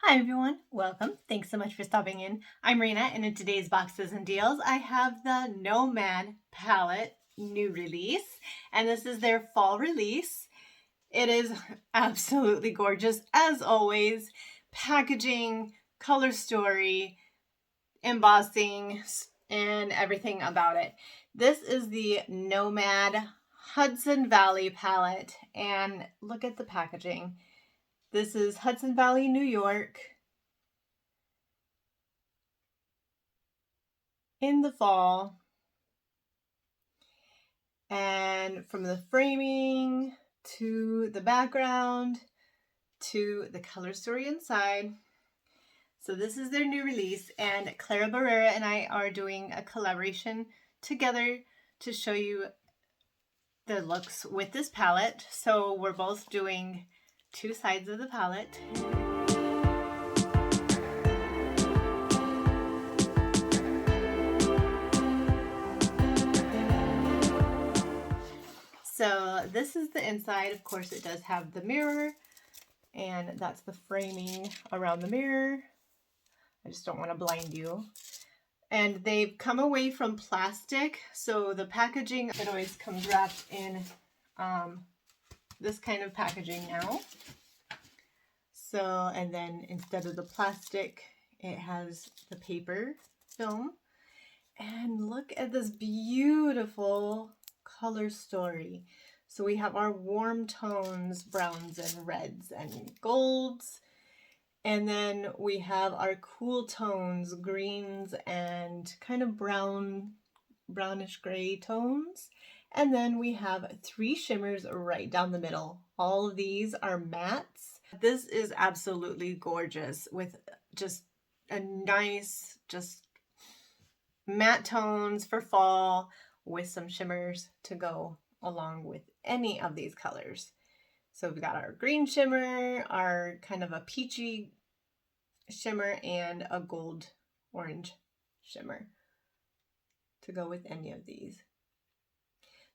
Hi everyone, welcome. Thanks so much for stopping in. I'm Rena, and in today's Boxes and Deals, I have the Nomad palette new release, and this is their fall release. It is absolutely gorgeous, as always. Packaging, color story, embossing, and everything about it. This is the Nomad Hudson Valley palette, and look at the packaging. This is Hudson Valley, New York, in the fall. And from the framing to the background to the color story inside. So this is their new release, and Clara and I are doing a collaboration together to show you the looks with this palette. So we're both doing two sides of the palette. So this is the inside. Of course, it does have the mirror, and that's the framing around the mirror. I just don't want to blind you. And they've come away from plastic, so the packaging, it always comes wrapped in this kind of packaging now. So, and then instead of the plastic, it has the paper film. And look at this beautiful color story. So we have our warm tones, browns and reds and golds. And then we have our cool tones, greens and kind of brownish gray tones. And then we have three shimmers right down the middle. All of these are mattes. This is absolutely gorgeous with just a nice, just matte tones for fall with some shimmers to go along with any of these colors. So we've got our green shimmer, our kind of a peachy shimmer, and a gold orange shimmer to go with any of these.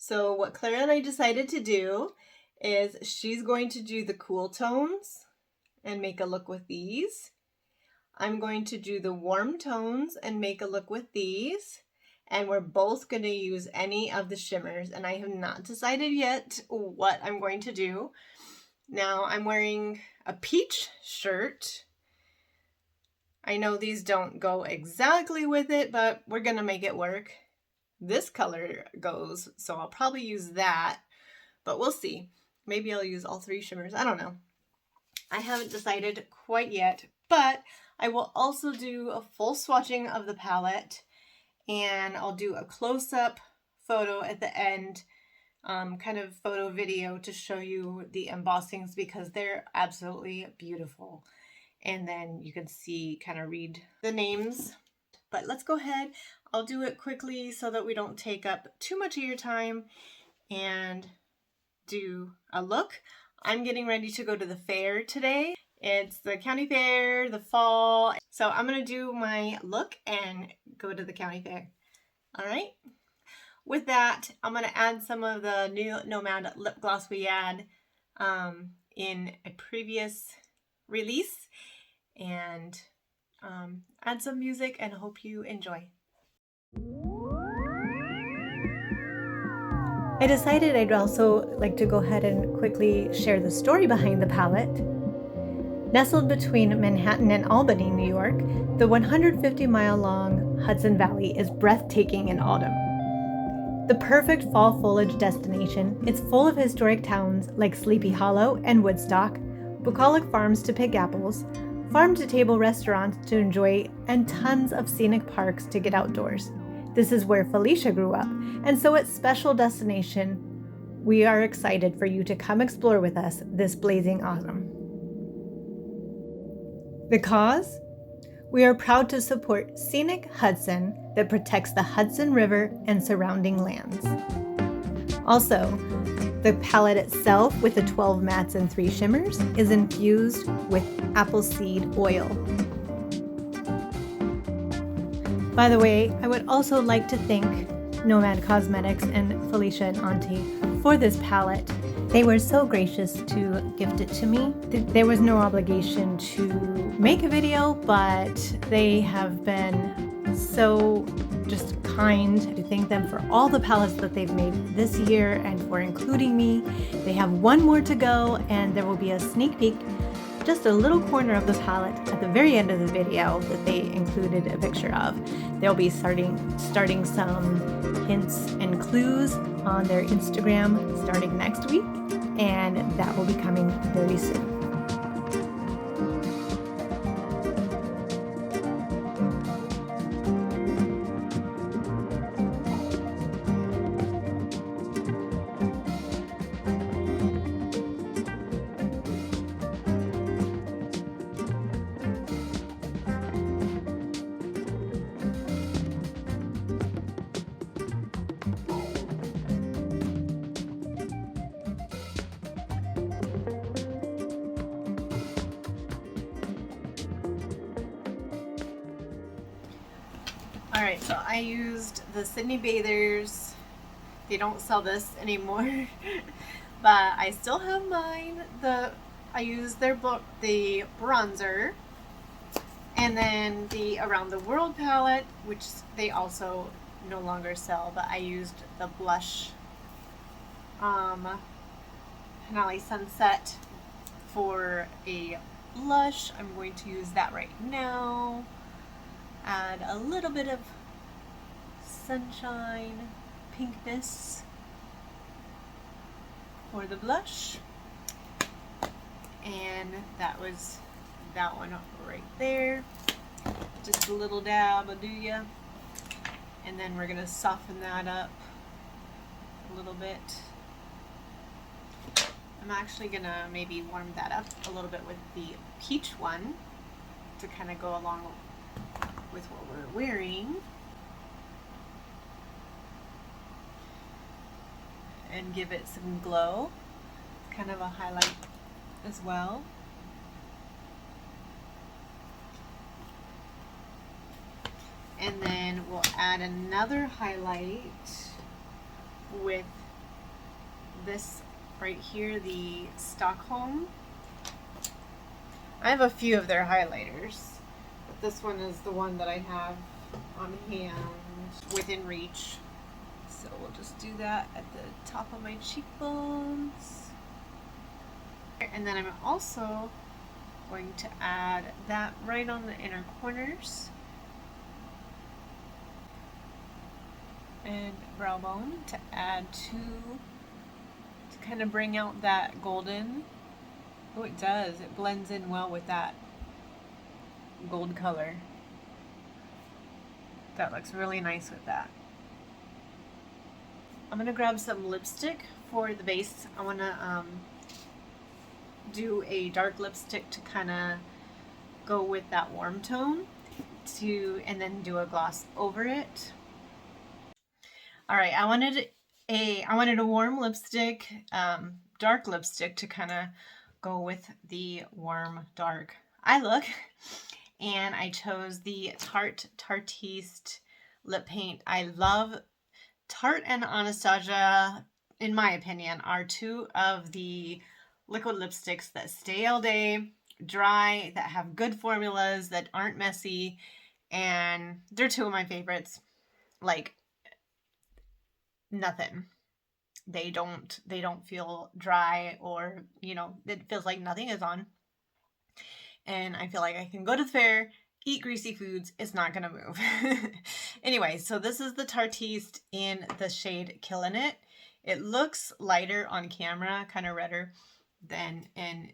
So what Clara and I decided to do is she's going to do the cool tones and make a look with these. I'm going to do the warm tones and make a look with these. And we're both going to use any of the shimmers, and I have not decided yet what I'm going to do. Now I'm wearing a peach shirt. I know these don't go exactly with it, but we're going to make it work. This color goes, so I'll probably use that, but we'll see. Maybe I'll use all three shimmers. I don't know. I haven't decided quite yet, but I will also do a full swatching of the palette, and I'll do a close-up photo at the end, kind of photo video to show you the embossings because they're absolutely beautiful. And then you can see, kind of read the names. But let's go ahead. I'll do it quickly so that we don't take up too much of your time and do a look. I'm getting ready to go to the fair today. It's the county fair, the fall. So I'm going to do my look and go to the county fair. All right. With that, I'm going to add some of the new Nomad lip gloss we had in a previous release, and add some music, and hope you enjoy. I decided I'd also like to go ahead and quickly share the story behind the palette. Nestled between Manhattan and Albany, New York, the 150-mile-long Hudson Valley is breathtaking in autumn. The perfect fall foliage destination, it's full of historic towns like Sleepy Hollow and Woodstock, bucolic farms to pick apples, farm-to-table restaurants to enjoy, and tons of scenic parks to get outdoors. This is where Felicia grew up, and so it's special destination. We are excited for you to come explore with us this blazing autumn. The cause? We are proud to support Scenic Hudson that protects the Hudson River and surrounding lands. Also, the palette itself with the 12 mattes and 3 shimmers is infused with apple seed oil. By the way, I would also like to thank Nomad Cosmetics and Felicia and Antti for this palette. They were so gracious to gift it to me. There was no obligation to make a video, but they have been so just kind. To thank them for all the palettes that they've made this year and for including me. They have one more to go, and there will be a sneak peek, just a little corner of the palette at the very end of the video that they included a picture of. They'll be starting some hints and clues on their Instagram starting next week, and that will be coming very soon. Alright, so I used the Sydney Bathers. They don't sell this anymore, but I still have mine. I used the bronzer, and then the Around the World palette, which they also no longer sell, but I used the blush Finale Sunset for a blush. I'm going to use that right now. Add a little bit of sunshine pinkness for the blush, and that was that one right there. Just a little dab will do ya, and then we're gonna soften that up a little bit. I'm actually gonna maybe warm that up a little bit with the peach one to kind of go along with what we're wearing, and give it some glow, kind of a highlight as well. And then we'll add another highlight with this right here, the Stockholm. I have a few of their highlighters, but this one is the one that I have on hand within reach. So we'll just do that at the top of my cheekbones. And then I'm also going to add that right on the inner corners and brow bone to add to kind of bring out that golden. Oh, it does. It blends in well with that gold color. That looks really nice with that. I'm gonna grab some lipstick for the base. I wanna do a dark lipstick to kind of go with that warm tone, and then do a gloss over it. All right, I wanted a warm lipstick, dark lipstick to kind of go with the warm dark eye look, and I chose the Tarteist lip paint. I love Tarte and Anastasia, in my opinion, are two of the liquid lipsticks that stay all day, dry, that have good formulas, that aren't messy, and they're two of my favorites. Like, nothing. They don't feel dry, or, you know, it feels like nothing is on. And I feel like I can go to the fair, eat greasy foods, it's not gonna move. Anyway, so this is the Tarteist in the shade Killin' It. It looks lighter on camera, kind of redder, than in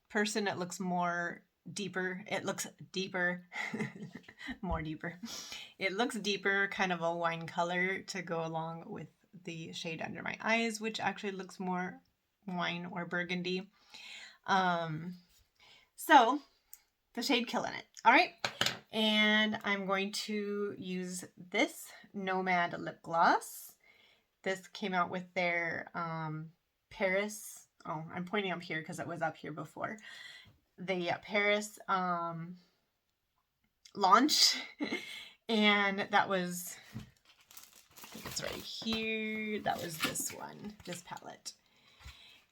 person. It looks more deeper. It looks deeper, more deeper. It looks deeper, kind of a wine color to go along with the shade under my eyes, which actually looks more wine or burgundy. So the shade Killin' It. All right. And I'm going to use this Nomad lip gloss. This came out with their Paris. Oh, I'm pointing up here because it was up here before. The Paris launch. And that was, I think it's right here. That was this one, this palette.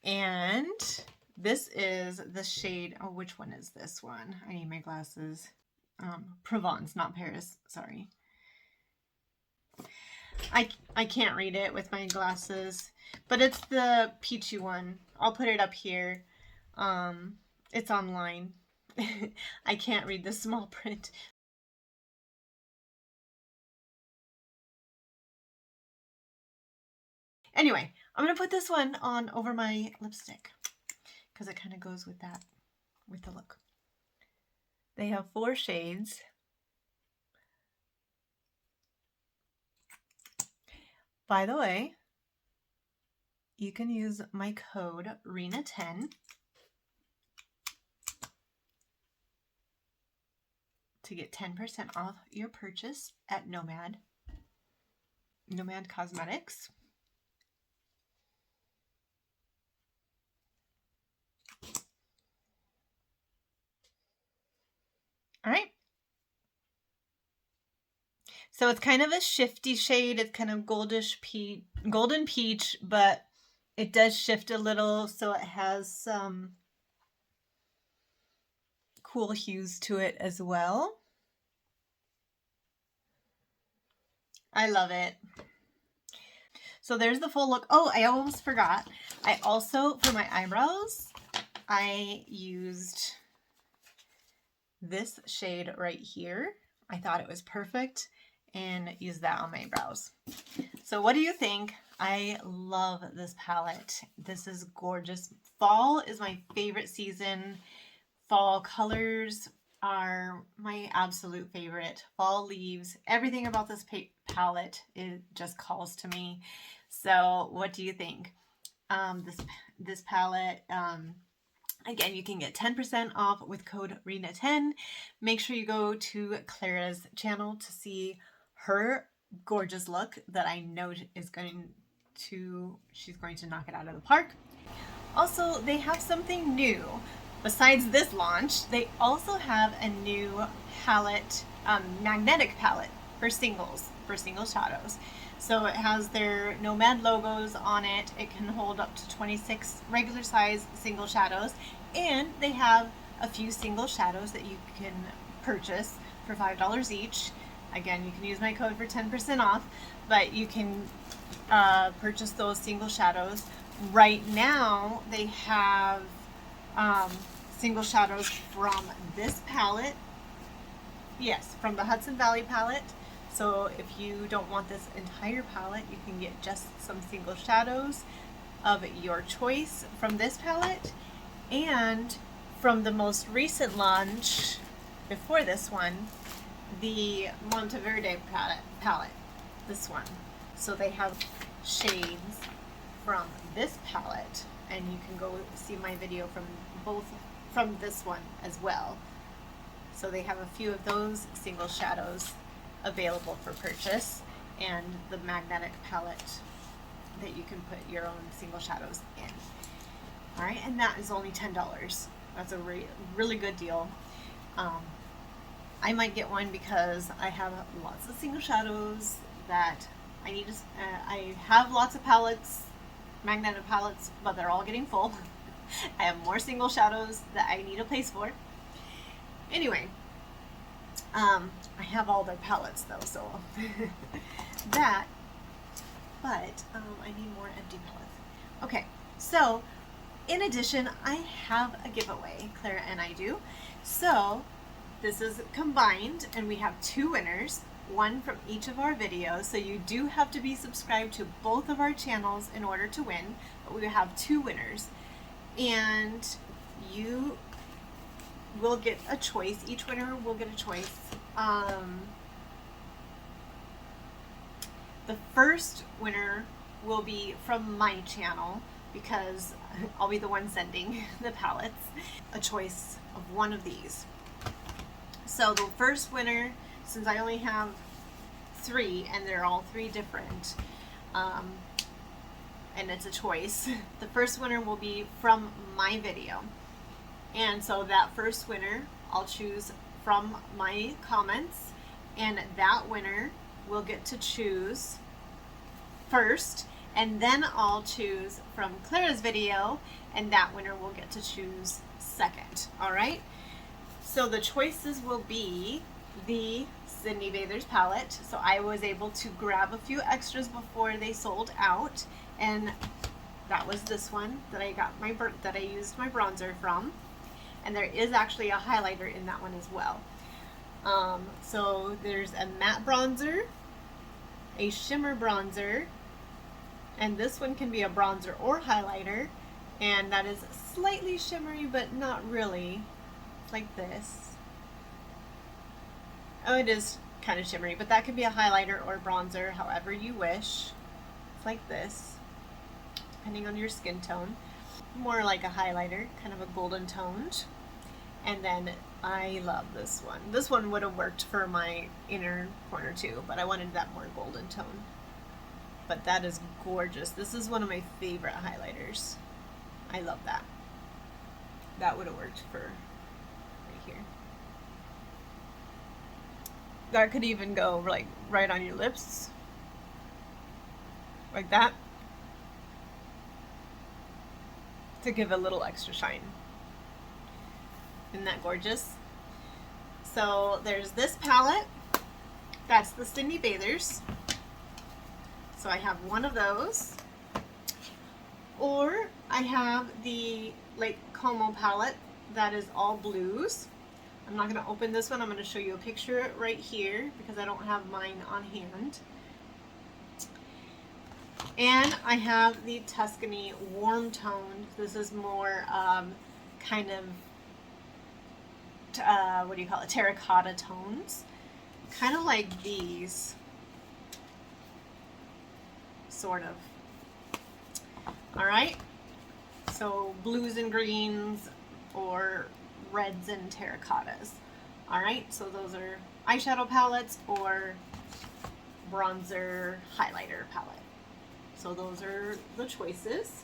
And this is the shade, oh, which one is this one? I need my glasses. Provence, not Paris, sorry. I can't read it with my glasses, but it's the peachy one. I'll put it up here. It's online. I can't read the small print. Anyway, I'm going to put this one on over my lipstick because it kind of goes with that, with the look. They have 4 shades. By the way, you can use my code Rena10 to get 10% off your purchase at Nomad Cosmetics. All right. So it's kind of a shifty shade. It's kind of golden peach, but it does shift a little, so it has some cool hues to it as well. I love it. So there's the full look. Oh, I almost forgot. I also, for my eyebrows, I used this shade right here. I thought it was perfect and used that on my brows. So what do you think? I love this palette. This is gorgeous. Fall is my favorite season. Fall colors are my absolute favorite. Fall leaves. Everything about this palette, it just calls to me. So what do you think? This palette, again, you can get 10% off with code Rena10. Make sure you go to Clara's channel to see her gorgeous look that I know is she's going to knock it out of the park. Also, they have something new. Besides this launch, they also have a new palette, magnetic palette for single shadows. So it has their Nomad logos on it. It can hold up to 26 regular size single shadows, and they have a few single shadows that you can purchase for $5 each. Again, you can use my code for 10% off, but you can purchase those single shadows. Right now, they have single shadows from this palette. Yes, from the Hudson Valley palette. So if you don't want this entire palette, you can get just some single shadows of your choice from this palette. And from the most recent launch, before this one, the Monteverde palette, this one. So they have shades from this palette, and you can go see my video from this one as well. So they have a few of those single shadows available for purchase, and the magnetic palette that you can put your own single shadows in. All right, and that is only $10. That's a really good deal. I might get one because I have lots of single shadows that I need to, I have lots of palettes, magnetic palettes, but they're all getting full. I have more single shadows that I need a place for. Anyway, I have all their palettes though, so that, but I need more empty palettes. Okay, so in addition, I have a giveaway, Clara and I do. So this is combined, and we have 2 winners, one from each of our videos. So you do have to be subscribed to both of our channels in order to win, but we have 2 winners. And you will get a choice. Each winner will get a choice. The first winner will be from my channel because I'll be the one sending the palettes. A choice of one of these. So the first winner, since I only have 3 and they're all 3 different, and it's a choice, the first winner will be from my video. And so that first winner I'll choose from my comments, and that winner will get to choose first, and then I'll choose from Clara's video, and that winner will get to choose second. All right, so the choices will be the Sydney Bathers palette. So I was able to grab a few extras before they sold out, and that was this one that I got that I used my bronzer from, and there is actually a highlighter in that one as well. So there's a matte bronzer, a shimmer bronzer, and this one can be a bronzer or highlighter, and that is slightly shimmery but not really. It's like this. Oh, it is kind of shimmery, but that could be a highlighter or bronzer, however you wish. It's like this, depending on your skin tone. More like a highlighter, kind of a golden toned. And then I love this one. This one would have worked for my inner corner too, but I wanted that more golden tone. But that is gorgeous. This is one of my favorite highlighters. I love that. That would have worked for right here. That could even go like right on your lips, like that, to give a little extra shine. Isn't that gorgeous? So there's this palette. That's the Sydney Bathers. So I have one of those. Or I have the Lake Como palette that is all blues. I'm not going to open this one. I'm going to show you a picture right here because I don't have mine on hand. And I have the Tuscany warm toned. This is more kind of what do you call it, terracotta tones, kind of like these, sort of. All right, so blues and greens or reds and terracottas. All right, so those are eyeshadow palettes or bronzer highlighter palette. So those are the choices.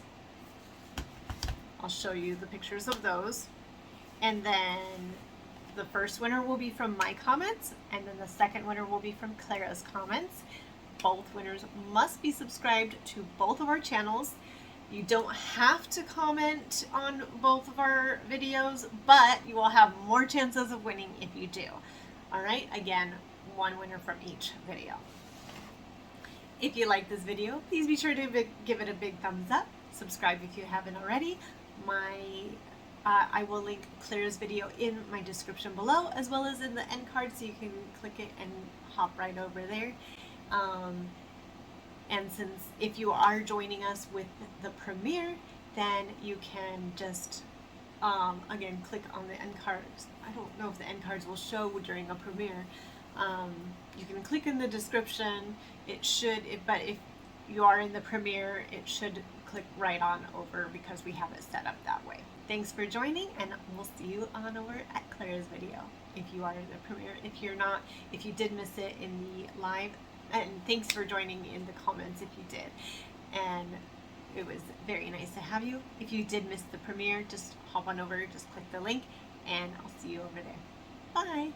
I'll show you the pictures of those, and then the first winner will be from my comments, and then the second winner will be from Clara's comments. Both winners must be subscribed to both of our channels. You don't have to comment on both of our videos, but you will have more chances of winning if you do. All right, again, one winner from each video. If you like this video, please be sure to give it a big thumbs up. Subscribe if you haven't already. I will link Clara's video in my description below, as well as in the end card, so you can click it and hop right over there. And since if you are joining us with the premiere, then you can just again click on the end cards. I don't know if the end cards will show during a premiere. You can click in the description. It should, but if you are in the premiere, it should click right on over because we have it set up that way. Thanks for joining, and we'll see you on over at Clara's video if you are in the premiere. If you're not, if you did miss it in the live, and thanks for joining in the comments if you did. And it was very nice to have you. If you did miss the premiere, just hop on over, just click the link, and I'll see you over there. Bye.